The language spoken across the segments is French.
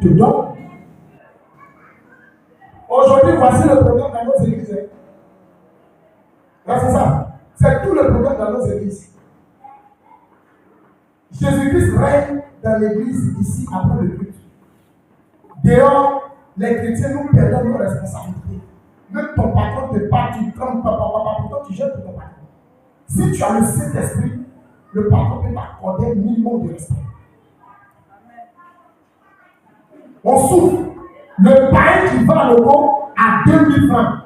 te donne. Aujourd'hui, voici le problème dans nos églises. Là, c'est ça. C'est tout le problème dans nos églises. Jésus-Christ règne dans l'église ici après le culte. Dehors, les chrétiens nous perdons nos responsabilités. Même ton patron te parle, tu crames, pourtant tu jettes pour ton patron. Si tu as le Saint-Esprit, le patron peut t'accorder un minimum de respect. On souffre. Le païen qui va à logo à 2000 francs.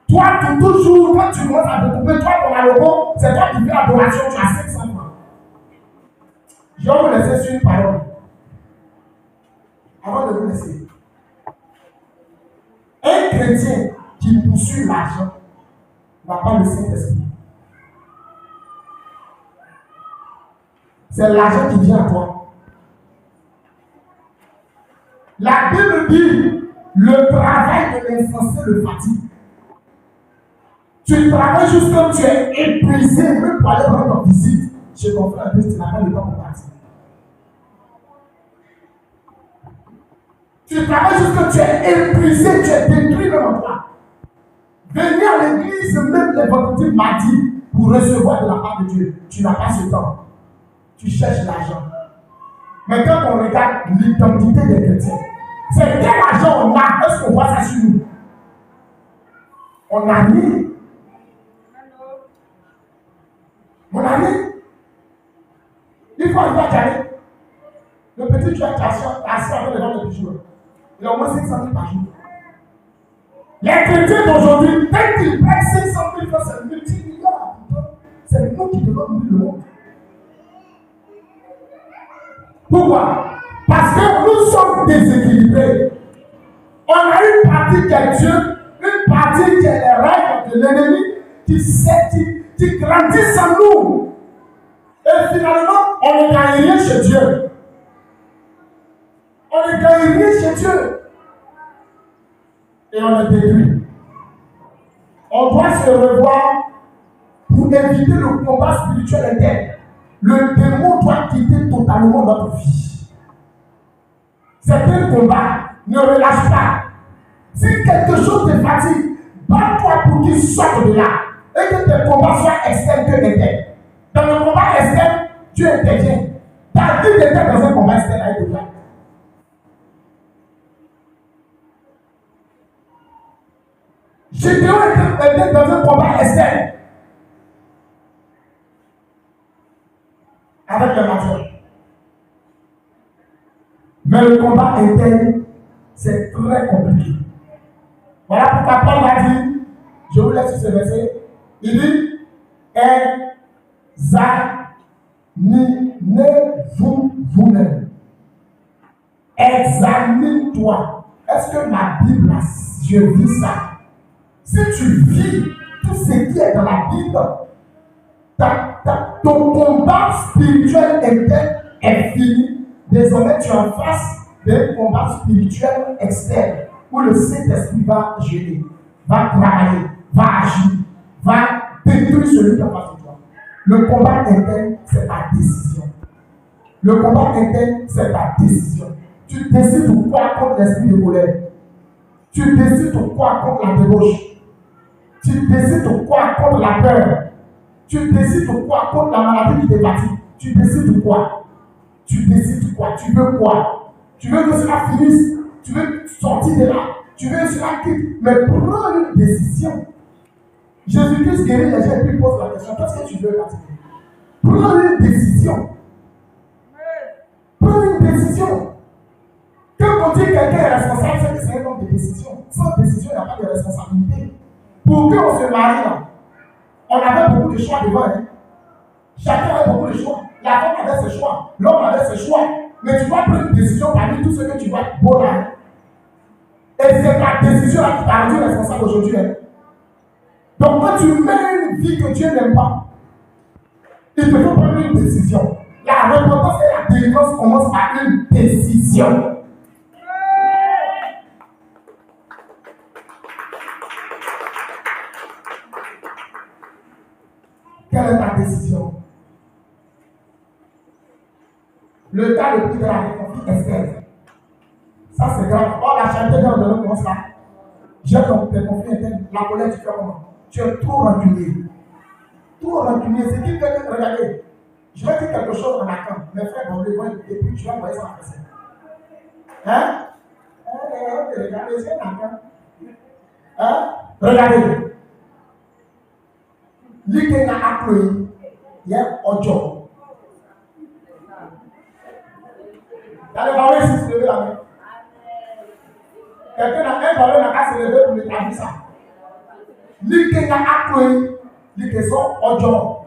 Toi, toujours, quand tu commences à découper, toi, ton logo, c'est toi qui fais l'adoration, tu as 500 francs. Je vais vous laisser sur une parole. Avant de vous laisser. Un chrétien qui poursuit l'argent n'a pas le Saint-Esprit. C'est l'argent qui vient à toi. La Bible dit, le travail de l'insensé le fatigue. Tu travailles juste comme tu es épuisé, même pour aller rendre visite chez ton frère, tu n'as pas le temps pour partir. Tu travailles juste comme tu es épuisé, tu es détruit même en toi. Venir à l'église, même les vendredis mardi, pour recevoir de la part de Dieu, tu n'as pas ce temps. Tu cherches l'argent. Mais quand on regarde l'identité des chrétiens, c'est quel argent on a? Est-ce qu'on voit ça sur nous? On a mis. Mon ami, il faut arriver à carrer. Le petit tu as assis avec les gens de bijoux. Il a au moins 500 000 par jour. Les chrétiens d'aujourd'hui, dès qu'ils prennent 500 000 francs, c'est multi-milliards. C'est nous qui devons nourrir le monde. Pourquoi? Parce que nous sommes déséquilibrés. On a une partie qui est Dieu, une partie qui est les règles de l'ennemi, qui grandissent en nous. Et finalement, on ne gagne rien chez Dieu. On ne gagne rien chez Dieu. Et on est détruit. On doit se revoir pour éviter le combat spirituel interne. Le démon doit quitter totalement notre vie. C'est un combat. Ne relâche pas. Si quelque chose te fatigue, bats-toi pour qu'il sorte de là. Et que tes combats soient externes que internes. Dans le combat externe, Dieu intervient. David était dans un combat externe avec Goliath. Gédéon était dans un combat externe avec le matin. Mais le combat interne, c'est très compliqué. Voilà pourquoi Paul a dit, je vous laisse sur ce verset, il dit, examinez-vous vous-même. Examine-toi. Est-ce que ma Bible, je vis ça? Si tu vis tout ce qui est dans la Bible, ton combat spirituel interne est fini. Désormais, tu es en face d'un combat spirituel externe où le Saint-Esprit va gérer, va travailler, va agir, va détruire celui qui est en face de toi. Le combat interne, c'est ta décision. Le combat interne, c'est ta décision. Tu décides de quoi contre l'esprit de colère. Tu décides de quoi contre la débauche. Tu décides de quoi contre la peur. Tu décides de quoi contre la maladie qui te fatigue. Tu décides de quoi? Tu décides de quoi? Tu veux quoi? Tu veux que cela finisse? Tu veux sortir de là? Tu veux que cela quitte? Mais prends une décision. Jésus-Christ guérit les gens et puis pose la question, qu'est-ce que tu veux là? Prends une décision. Prends une décision. Quand on dit que quelqu'un est responsable, c'est que c'est un homme de décision. Sans décision, il n'y a pas de responsabilité. Pour qu'on se marie là, on avait beaucoup de choix devant. Hein? Chacun avait beaucoup de choix. La femme avait ses choix, l'homme avait ses choix. Mais tu dois prendre une décision parmi tout ce que tu vois beau là. Hein? Et c'est ta décision là qui t'a rendu responsable aujourd'hui. Hein? Donc quand tu mènes une vie que Dieu n'aime pas, il te faut prendre une décision. La repentance et la délivrance commencent par une décision. Quelle est ta décision? Le cas le plus grave est conflit externe. Ça, c'est grave. Oh, la charité dans le domaine commence là. J'ai tes conflits internes. La colère, tu fais comment? Tu es trop rancunier. Trop rancunier. C'est qui fait que, regardez, je vais dire quelque chose en attendant. Mes frères vont le voir et puis je vais envoyer ça en français. Hein? Regardez, c'est un attend. Hein? Regardez. L'idée n'a pas plu. Il y a un job. Allez, va voir si tu lèves la main. Quelqu'un n'a un ballon n'a qu'à se lever pour l'établir ça. L'idée n'a pas plu. L'idée sont un job.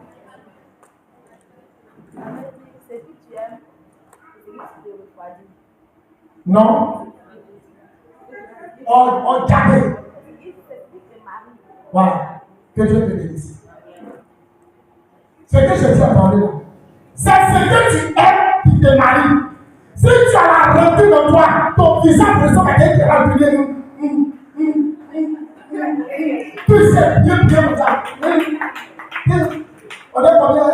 Non. On diable. Voilà. Que Dieu te bénisse. Ce que je dis à parler là, c'est ce que tu aimes qui te marie. Si tu as la rancune dans toi, ton visage ressemble à quelqu'un qui est rancunier. Tu sais bien comme ça. On est combien?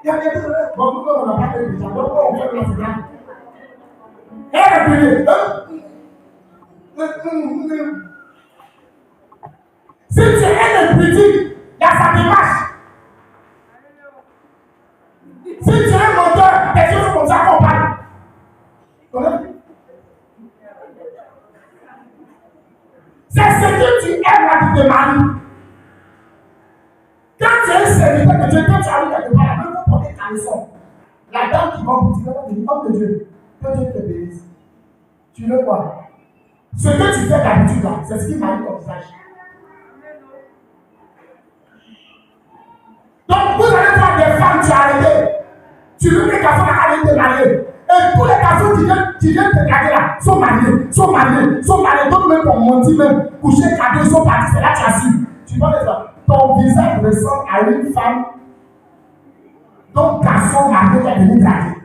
Il y a quelqu'un. Bon, pourquoi on n'a pas fait déjà? Pourquoi on fait le programme? Si tu es un critique, il y a sa démarche. Si tu es un moteur, tes yeux sont comme ça qu'on parle. C'est ce que tu aimes là qui te marie. Quand tu es un serviteur de Dieu, quand tu arrives quelque part, même pour porter ta leçon, la dame qui va vous dire, homme de Dieu, que Dieu te bénisse. Tu veux quoi? Ce que tu fais d'habitude là, c'est ce qui marie ton visage. Donc vous allez voir des femmes, tu as arrêté. Tu veux que les garçons arrêtent de marier. Et tous les garçons qui viennent te regarder là sont mariés. Donc même pour mentir, même coucher cadeau, ils sont partis. C'est là que tu as su. Tu vois ça. Ton visage ressemble à une femme dont garçon marié qui a venu draguer.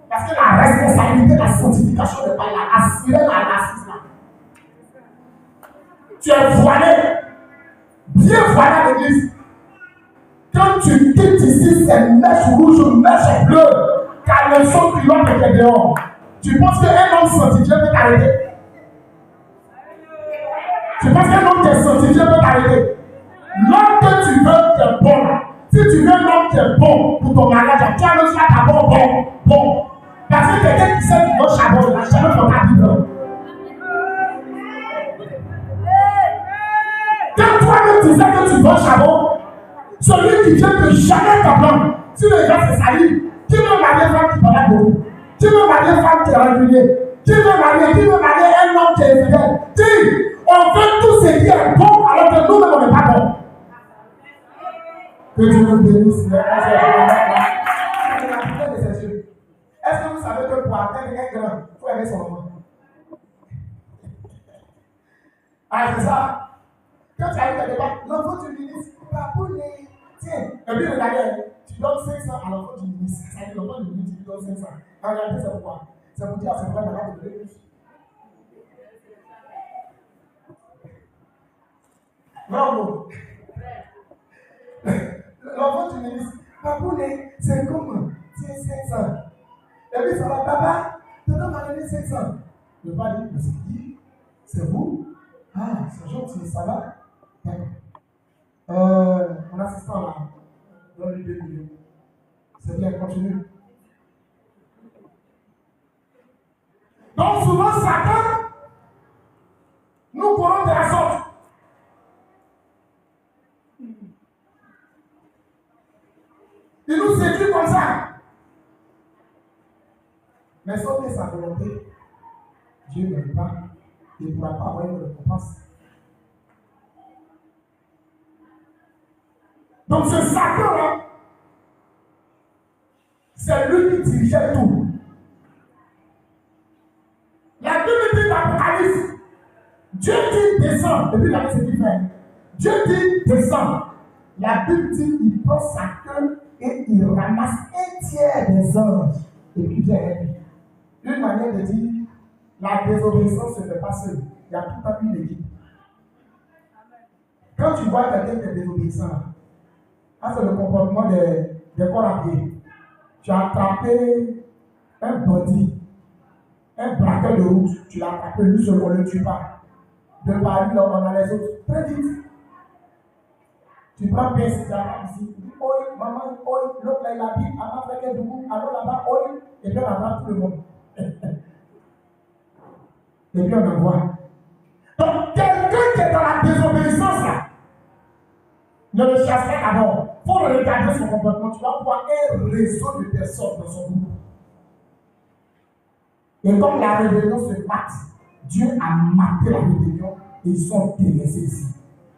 Parce que la responsabilité de la sanctification n'est pas là. Assurer la racisme là. Tu es voilé. Bien voilé à l'église. Quand tu quittes ici, c'est mèche rouge, mèche bleue. Car le son pilote était dehors. Tu penses qu'un homme sanctifié peut t'arrêter? Tu penses qu'un homme qui est sanctifié peut t'arrêter? L'homme que tu veux qui est bon. Si tu veux l'homme qui est bon pour ton mariage, tu as le choix d'abord bon. Parce que quelqu'un qui sait qu'il va charbon, il va jamais pour ta Bible. Quand toi-même tu sais que tu vas charbon, celui qui vient de jamais t'apprendre, si le gars se salit, qui veut marier une femme qui parle beaucoup? Qui veut marier une femme qui est régulière? Qui veut marier un homme qui est fidèle? On veut tout ce qui est bon alors que nous-mêmes on n'est pas bon. Que Dieu nous bénisse. Est-ce que vous savez que pour atteindre un grand, il faut aimer son enfant? Ah, c'est ça. Quand tu arrives quelque part, l'enfant du ministre, papounet, tiens. Et puis regardez, tu donnes 500 à l'enfant du ministre. Ça dit l'enfant du ministre, tu lui donnes 500. Regardez, c'est pourquoi. C'est pour dire à ses frères d'arrêter de donner plus. Bravo. L'enfant du ministre, papounet, c'est comment? Tiens, 500. Et puis ça va, papa, maintenant on m'a donné 500. Le papa dit, mais c'est qui? C'est vous? Ah, c'est gentil, ça va? Mon assistant là, donne-lui 2 millions. C'est bien, continue. Donc souvent, Satan nous courons de la sorte. Il nous séduit comme ça. Mais sauf que sa volonté, Dieu n'aime pas, il ne pourra pas avoir une récompense. Donc ce Satan-là, c'est lui qui dirigeait tout. La Bible dit dans l'Apocalypse, Dieu dit descend, et puis la Bible dit fait. Dieu dit descend. La Bible dit il prend sa queue et il ramasse un tiers des anges et puis vient avec lui. Une manière de dire, la désobéissance ne se fait pas seule. Il y a tout un peu d'équipe. Quand tu vois quelqu'un qui est désobéissant, c'est le comportement des corps à pied. Tu as attrapé un bandit, Un braqueur de route, tu l'as attrapé, lui seul, on ne le tue pas. De par lui, on a les autres. Très vite. Tu prends bien si tu as ici. Tu dis, oi, maman, oi, l'autre là, il habite, à ma frère, du coup, allons là-bas, oi, et puis on attrape tout le monde. Et puis on envoie. Donc, quelqu'un qui est dans la désobéissance, là, ne le chasse pas d'abord. Il faut regarder son comportement. Tu vas voir un réseau de personnes dans son groupe. Et comme la rébellion se mate, Dieu a maté la rébellion et ils sont délaissés ici.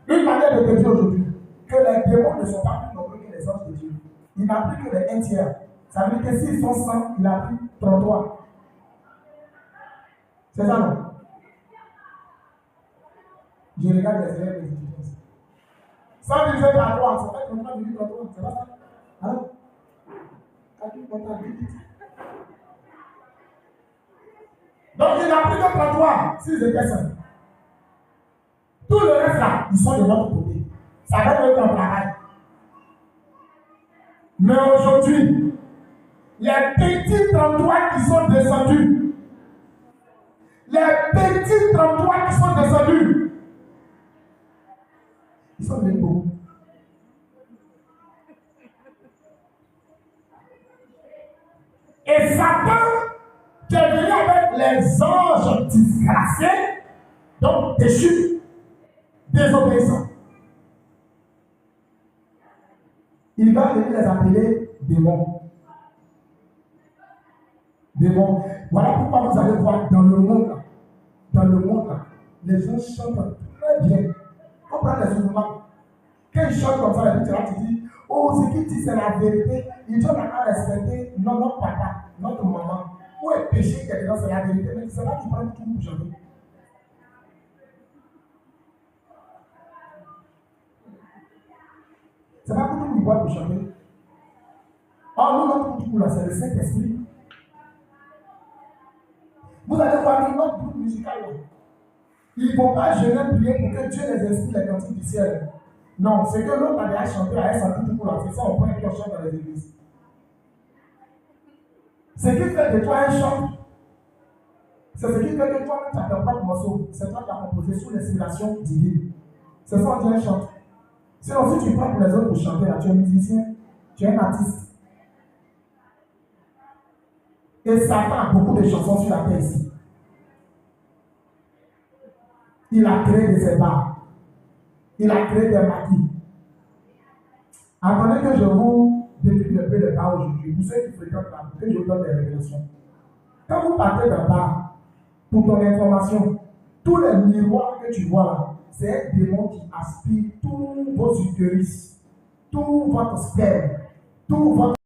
Une manière de te dire aujourd'hui que les démons ne sont pas plus nombreux que les anges de Dieu. Il n'a pris que les 1 tiers. Ça veut dire que s'ils sont 100, il a pris 33. C'est ça, non? Je regarde les élèves des étudiants. 100 divisé par 3, ça fait 33 divisé par 3. C'est pas ça? Alors, calcul comptable, vite. Donc, il a pris que 33 s'ils étaient 5. Tout le reste là, ils sont de notre côté. Ça va être un travail. Mais aujourd'hui, les petits 33 qui sont descendus, les petits 33 qui sont descendus, ils sont devenus beaucoup. Et Satan, qui est venu avec les anges disgraciés, donc déchus, désobéissants, il va venir les appeler démons. Démons. Voilà pourquoi vous allez voir dans le monde là, les gens chantent très bien. On prend les mouvements. Quand ils chantent comme ça, tu dis, oh, ce qu'ils disent, c'est la vérité. Ils doivent à respecter notre papa, notre maman. Où est péché qui est dedans, c'est la vérité. Mais c'est là qu'ils prennent tout pour jamais. C'est pas pour tout le monde pour jamais. Or, nous, notre groupe, c'est le Saint-Esprit. Vous allez voir que notre groupe musical, ils ne vont pas jeûner prier pour que Dieu les inspire les cantiques du ciel. Non, c'est que l'autre a déjà chanté à elle, tout pour la c'est ça, on prend et on chante dans les églises. Ce qui fait de toi un chant, c'est ce qui fait que toi-même tu as ton propre morceau. C'est toi qui as composé sous l'inspiration divine. C'est ça, on dit un chant. Sinon, si tu prends pour les autres pour chanter, là, tu es musicien, tu es un artiste. Et Satan a beaucoup de chansons sur la terre ici. Il a créé des ébats. Il a créé des maquis. Attendez que je vous décris un peu les bars aujourd'hui. Vous savez qui fréquentent là, que je vous donne des révélations. Quand vous partez d'un bar, pour ton information, tous les miroirs que tu vois là, c'est un démon qui aspire tous vos utérus, tout votre sperme, tout votre